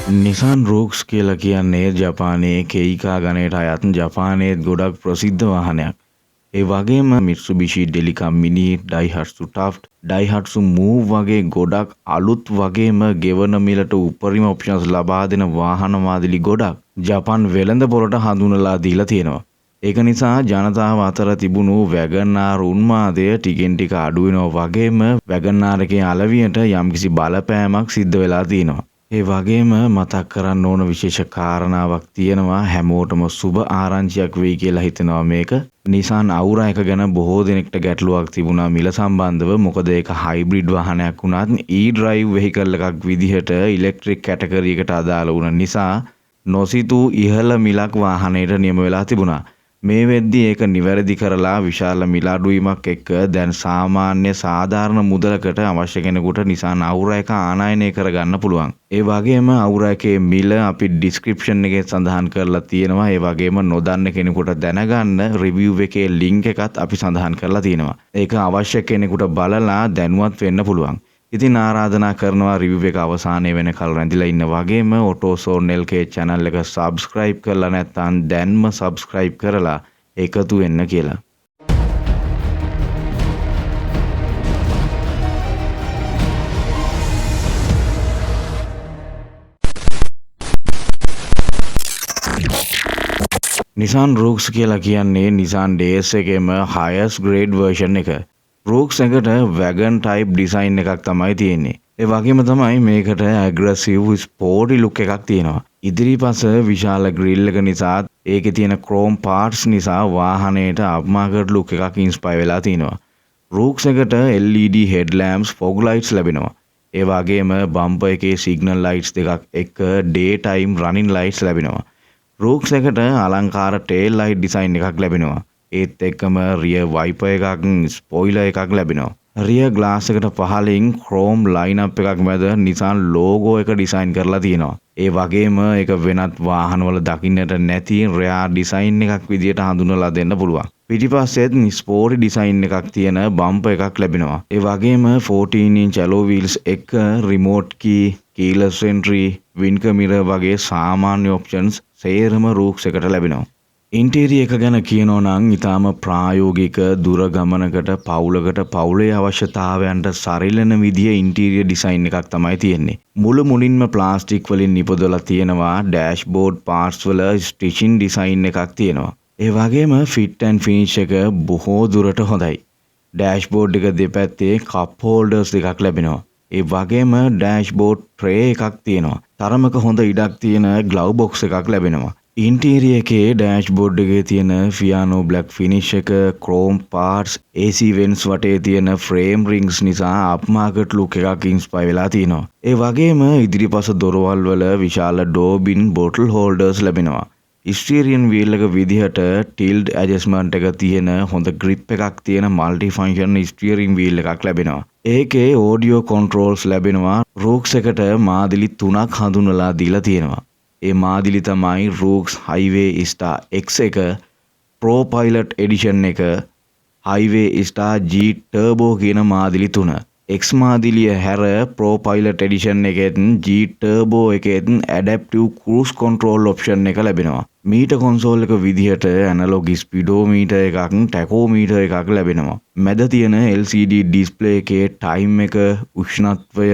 නිසාන් රෝක්ස් කියලා කියන්නේ ජපානයේ කෙයිකා ගණයට අයත් ජපානයේ ගොඩක් ප්‍රසිද්ධ වාහනයක්. ඒ වගේම Mitsubishi Delica Mini, Daihatsu Taft, Daihatsu Move වගේ ගොඩක් අලුත් වගේම ගෙවන මිලට උපරිම ඔප්ෂන්ස් ලබා දෙන වාහන මාදිලි ගොඩක් ජපාන් වෙළඳ පොළට හඳුන්වලා දීලා තියෙනවා. ඒක නිසා ජනතාව අතර තිබුණු වැගන්ආර් උන්මාදය ටිකෙන් ටික අඩු වෙනවා වගේම වැගන්ආර් එකේ අලවියට යම්කිසි බලපෑමක් සිද්ධ වෙලා තියෙනවා. ඒ වගේම මතක් කරන්න ඕන විශේෂ කාරණාවක් තියෙනවා. හැමෝටම සුබ ආරංචියක් වෙයි කියලා හිතනවා මේක. Nissan Aura එක ගැන බොහෝ දෙනෙක්ට ගැටලුවක් තිබුණා මිල සම්බන්ධව. මොකද ඒක හයිබ්‍රිඩ් වාහනයක් වුණත් e-drive vehicle එකක් විදිහට ඉලෙක්ට්‍රික් කැටගරි එකට අදාළ වුණ නිසා නොසිතූ ඉහළ මිලක් වාහනයට නියම වෙලා තිබුණා. මේ වෙද්දී ඒක නිවැරදි කරලා විශාල මිල අඩුවීමක් එක්ක දැන් සාමාන්‍ය සාධාරණ මුදලකට අවශ්‍ය කෙනෙකුට Nissan Aura එක ආනයනය කරගන්න පුළුවන්. ඒ වගේම Aura එකේ මිල අපි ඩිස්ක්‍රිප්ෂන් එකේ සඳහන් කරලා තියෙනවා. ඒ වගේම නොදන්න කෙනෙකුට දැනගන්න රිවිව් එකේ ලින්ක් එකත් අපි සඳහන් කරලා තියෙනවා. ඒක අවශ්‍ය කෙනෙකුට බලලා දැනුවත් වෙන්න පුළුවන්. ඉතින් ආරාධනා කරනවා රිවිව් එක අවසානයේ වෙනකල් රැඳිලා ඉන්න වගේම ඔටෝසෝන් LK channel එක subscribe කරලා නැත්නම් දැන්ම subscribe කරලා එකතු වෙන්න කියලා. Nissan Rooks කියලා කියන්නේ Nissan DS එකේම highest grade version එක. Rooks එකට wagon type design එකක් තමයි තියෙන්නේ. ඒ වගේම තමයි මේකට aggressive sporty look එකක් තියෙනවා. ඉදිරිපස විශාල grill එක නිසා ඒකේ තියෙන chrome parts නිසා වාහනයට upmarket look එකක් inspire වෙලා තිනවා. Rooks එකට LED headlamps, fog lights ලැබෙනවා. ඒ වගේම bumper එකේ signal lights දෙකක් එක්ක daytime running lights ලැබෙනවා. Rooks එකට අලංකාර tail light design එකක් ලැබෙනවා. ඒත් එක්කම rear wiper එකක්, spoiler එකක් ලැබෙනවා. rear glass එකට පහලින් chrome lineup එකක් මැද Nissan logo එක design කරලා තියෙනවා. ඒ වගේම ඒක වෙනත් වාහනවල දකින්නට නැති rare design එකක් විදියට හඳුන්වලා දෙන්න පුළුවන්. පිටිපස්සෙත් ස්පෝර්ටි design එකක් තියෙන bumper එකක් ලැබෙනවා. ඒ වගේම 14 inch alloy wheels එක remote key, keyless entry, windscreen mirror වගේ සාමාන්‍ය options සේරම Rooks එකට ලැබෙනවා. ඉන්ටීරියර් එක ගැන කියනවා නම් ඊටාම ප්‍රායෝගික දුර ගමනකට පවුලකට පවුලේ අවශ්‍යතාවයන්ට සරිලන විදිය ඉන්ටීරියර් ඩිසයින් එකක් තමයි තියෙන්නේ. මුළු මුලින්ම ප්ලාස්ටික් වලින් නිපදවලා තියෙනවා. ඩෑෂ්බෝඩ් පාර්ට්ස් වල ස්ටිචින් ඩිසයින් එකක් තියෙනවා. ඒ වගේම ෆිට් ඇන්ඩ් ෆිනිෂ් එක බොහෝ දුරට හොඳයි. ඩෑෂ්බෝඩ් එක දෙපැත්තේ කප් හෝල්ඩර්ස් දෙකක් ලැබෙනවා. ඒ වගේම ඩෑෂ්බෝඩ් ට්‍රේ එකක් තියෙනවා. තරමක හොඳ ඉඩක් තියෙන ග්ලව් බොක්ස් එකක් ලැබෙනවා. ඉන්ටීරියර් එකේ ඩෑෂ්බෝඩ් එකේ තියෙන ෆියානෝ බ්ලැක් ෆිනිෂ් එක, ක්‍රෝම් පාර්ට්ස්, AC වෙන්ස් වටේ තියෙන ෆ්‍රේම් රින්ග්ස් නිසා අප්මාකට් ලුක් එකක් ඉන්ස්පයර් වෙලා තිනවා. ඒ වගේම ඉදිරිපස දොරවල් වල විශාල ඩෝබින් බොටල් හෝල්ඩර්ස් ලැබෙනවා. ස්ටීරියන් වීල් එක විදිහට ටිල්ට් ඇඩ්ජස්ට්මන්ට් එක තියෙන හොඳ ග්‍රිප් එකක් තියෙන මල්ටි ෆන්ක්ෂන් ස්ටීරින් වීල් එකක් ලැබෙනවා. ඒකේ ඕඩියෝ කන්ට්‍රෝල්ස් ලැබෙනවා. Rooks එකට මාදිලි 3ක් හඳුන්වලා දීලා තියෙනවා. ඒ මාදිලි තමයි Rooks Highway Star X එක, Pro Pilot Edition එක, Highway Star G Turbo කියන මාදිලි 3. X මාදිලිය හැර Pro Pilot Edition එකෙත් G Turbo එකෙත් Adaptive Cruise Control option එක ලැබෙනවා. මීටර් කන්සෝල් එක විදිහට ඇනලොග් ස්පීඩෝමීටර් එකක්, ටැකෝමීටර් එකක් ලැබෙනවා. මැද තියෙන LCD ඩිස්ප්ලේ එකේ ටයිම් එක, උෂ්ණත්වය,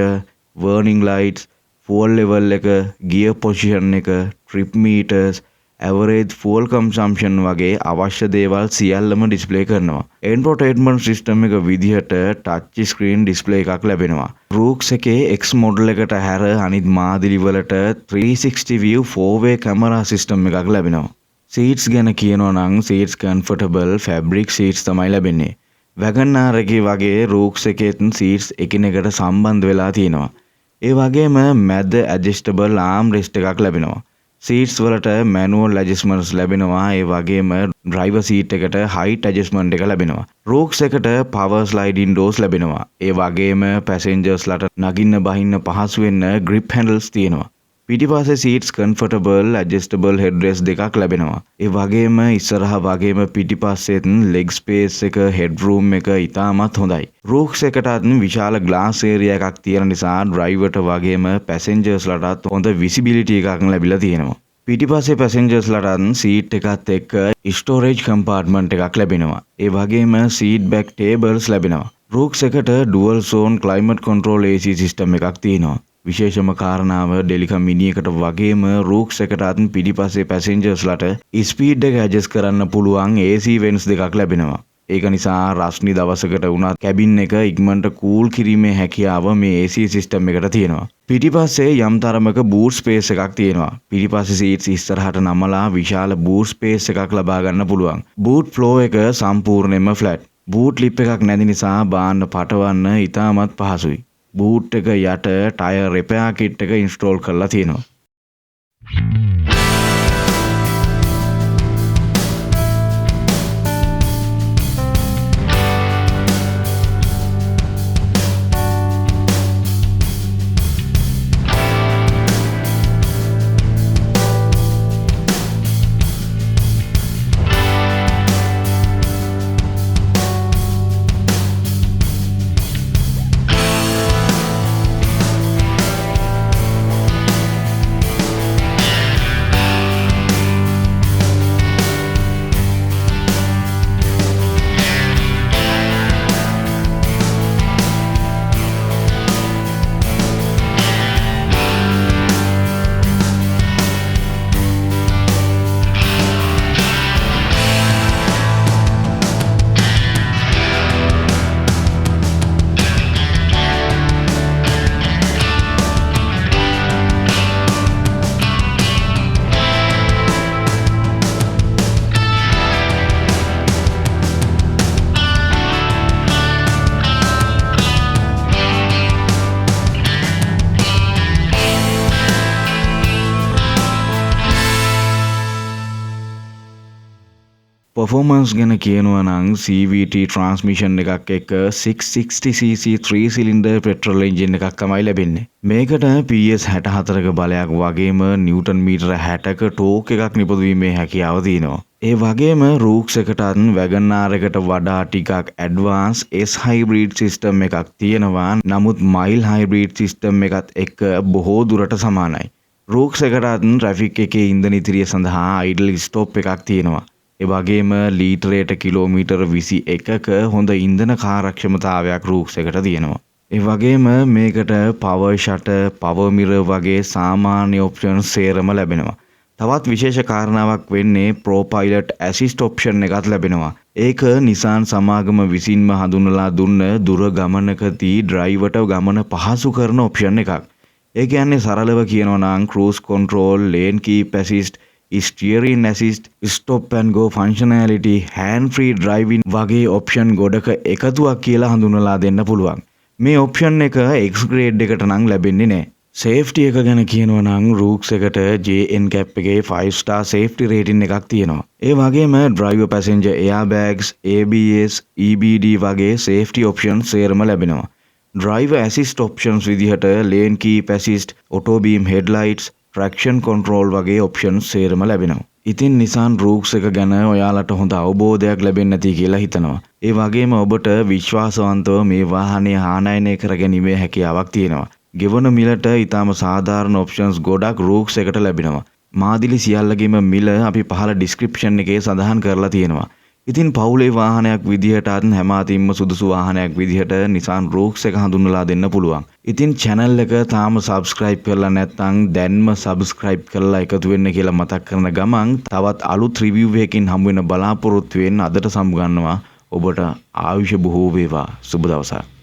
වර්නින් ලයිට්ස්, fuel level එක, gear position එක, trip meters, average fuel consumption වගේ අවශ්‍ය දේවල් සියල්ලම ඩිස්ප්ලේ කරනවා. Entertainment system එක විදිහට touch screen display එකක් ලැබෙනවා. Rooks එකේ X model එකට හැර අනිත් මාදිලි වලට 360 view 4-way camera system එකක් ලැබෙනවා. Seats ගැන කියනවා නම් seats comfortable fabric seats තමයි ලැබෙන්නේ. Wagon R එකේ වගේ Rooks එකේත් seats එකිනෙකට සම්බන්ධ වෙලා තියෙනවා. ඒ වගේම මැද ඇඩ්ජස්ටබල් ආම් රෙස්ට් එකක් ලැබෙනවා. සීට්ස් වලට මැනුවල් ඇඩ්ජස්ට්මන්ට්ස් ලැබෙනවා. ඒ වගේම ඩ්‍රයිවර් සීට් එකට හයිට් ඇඩ්ජස්ට්මන්ට් එක ලැබෙනවා. Rooks එකට පවර් ස්ලයිඩින් ඩෝර්ස් ලැබෙනවා. ඒ වගේම පැසෙන්ජර්ස්ලාට නගින්න බහින්න පහසු වෙන්න grip handles තියෙනවා. පිටිපස්සේ සීට්ස් කම්ෆර්ටබල් ඇඩ්ජස්ටබල් හෙඩ්රෙස්ට් දෙකක් ලැබෙනවා. ඒ වගේම ඉස්සරහා වගේම පිටිපස්සෙත් ලෙග් ස්පේස් එක හෙඩ් රූම් එක ඉතාමත් හොඳයි. රූක්ස් එකටත් විශාල ග්ලාස් ඒරියා එකක් තියෙන නිසා ඩ්‍රයිවර්ට වගේම පැසෙන්ජර්ස්ලටත් හොඳ විසිබිලිටි එකක් ලැබිලා තියෙනවා. පිටිපස්සේ පැසෙන්ජර්ස්ලටත් සීට් එකත් එක්ක ස්ටෝරේජ් කම්පාර්ට්මන්ට් එකක් ලැබෙනවා. ඒ වගේම සීට් බැක් ටේබල්ස් ලැබෙනවා. රූක්ස් එකට dual zone climate control AC system එකක් තියෙනවා. විශේෂම කාරණාව ඩෙලිකා මිනි එකට වගේම රූක්ස් එකටත් පිටිපස්සේ පැසෙන්ජර්ස්ලට ස්පීඩ් එක ඇඩ්ජස්ට් කරන්න පුළුවන් AC වෙන්ට්ස් දෙකක් ලැබෙනවා. ඒක නිසා රස්නි දවසකට වුණත් කැබින් එක ඉක්මනට කූල් කිරීමේ හැකියාව මේ AC සිස්ටම් එකට තියෙනවා. පිටිපස්සේ යම් තරමක බූට් ස්පේස් එකක් තියෙනවා. පිටිපස්සේ සීට්ස් ඉස්සරහට නමලා විශාල බූට් ස්පේස් එකක් ලබා ගන්න පුළුවන්. බූට් ෆ්ලෝ එක සම්පූර්ණයෙන්ම ෆ්ලැට්. බූට් ලිප් එකක් නැති නිසා බාන්න පටවන්න ඉතාමත් පහසුයි. බූට් එක යට ටයර් රිපෙයාර් කිට් එක ඉන්ස්ටෝල් කරලා තියෙනවා. පර්ෆෝමන්ස් ගැන කියනවා නම් CVT ට්‍රාන්ස්මිෂන් එකක් එක්ක 660cc 3 සිලින්ඩර් පෙට්‍රල් එන්ජින් එකක් තමයි ලැබෙන්නේ. මේකට PS 64ක බලයක් වගේම නිව්ටන් මීටර 60ක ටෝක් එකක් නිපදවීමේ හැකියාව තියෙනවා. ඒ වගේම රූක්ස් එකටත් වැගන් ආර් එකට වඩා ටිකක් ඇඩ්වාන්ස් S හයිබ්‍රිඩ් සිස්ටම් එකක් තියෙනවා. නමුත් මයිල් හයිබ්‍රිඩ් සිස්ටම් එකත් එක්ක බොහෝ දුරට සමානයි. රූක්ස් එකටත් ට්‍රැෆික් එකේ ඉන්ධන ඉතිරිය සඳහා අයිඩල් ස්ටොප් එකක් තියෙනවා. ඒ වගේම ලීටරයට කිලෝමීටර් 21ක හොඳ ඉන්ධන කාර්යක්ෂමතාවයක් රූක්ස් එකට තියෙනවා. ඒ වගේම මේකට පවර් ෂටර්, පවර් මිරර් වගේ සාමාන්‍ය ඔප්ෂන්ස් සේරම ලැබෙනවා. තවත් විශේෂ කාරණාවක් වෙන්නේ ප්‍රෝ පයිලට් ඇසිස්ට් ඔප්ෂන් එකක් ලැබෙනවා. ඒක නිසාන් සමාගම විසින්ම හඳුන්වලා දුන්න දුර ගමනකදී ඩ්‍රයිවර්ට ගමන පහසු කරන ඔප්ෂන් එකක්. ඒ කියන්නේ සරලව කියනවා නම් cruise control, lane keep assist, steering assist, stop and go functionality, hand free driving වගේ ඔප්ෂන් ගොඩක එකතුවක් කියලා හඳුන්වලා දෙන්න පුළුවන්. මේ ඔප්ෂන් එක X ග්‍රේඩ් එකට නම් ලැබෙන්නේ නැහැ. සේෆ්ටි එක ගැන කියනවා නම් රූක්ස් එකට JNCAP එකේ 5 star safety rating එකක් තියෙනවා. ඒ වගේම driver passenger airbags, ABS, EBD වගේ safety options සේරම ලැබෙනවා. driver assist options විදිහට lane keep assist, auto beam headlights, traction control වගේ options සේරම ලැබෙනවා. ඉතින් Nissan Rooks එක ගැන ඔයාලට හොඳ අවබෝධයක් ලැබෙන්නේ නැති කියලා හිතනවා. ඒ වගේම ඔබට විශ්වාසවන්තව මේ වාහනය ආනයනය කරගැනීමේ හැකියාවක් තියෙනවා. ගෙවන මිලට ඊටාම සාධාරණ ඔප්ෂන්ස් ගොඩක් Rooks එකට ලැබෙනවා. මාදිලි සියල්ලගේම මිල අපි පහළ ඩිස්ක්‍රිප්ෂන් එකේ සඳහන් කරලා තියෙනවා. ඉතින් පවුලේ වාහනයක් විදිහටත් හැම අතින්ම සුදුසු වාහනයක් විදිහට Nissan Rooks එක හඳුන්වලා දෙන්න පුළුවන්. ඉතින් channel එක තාම subscribe කරලා නැත්නම් දැන්ම subscribe කරලා එකතු වෙන්න කියලා මතක් කරන ගමන් තවත් අලුත් review එකකින් හමු වෙන බලාපොරොත්තු වෙන්න අදට සමුගන්නවා. ඔබට ආයුෂ බොහෝ වේවා. සුබ දවසක්.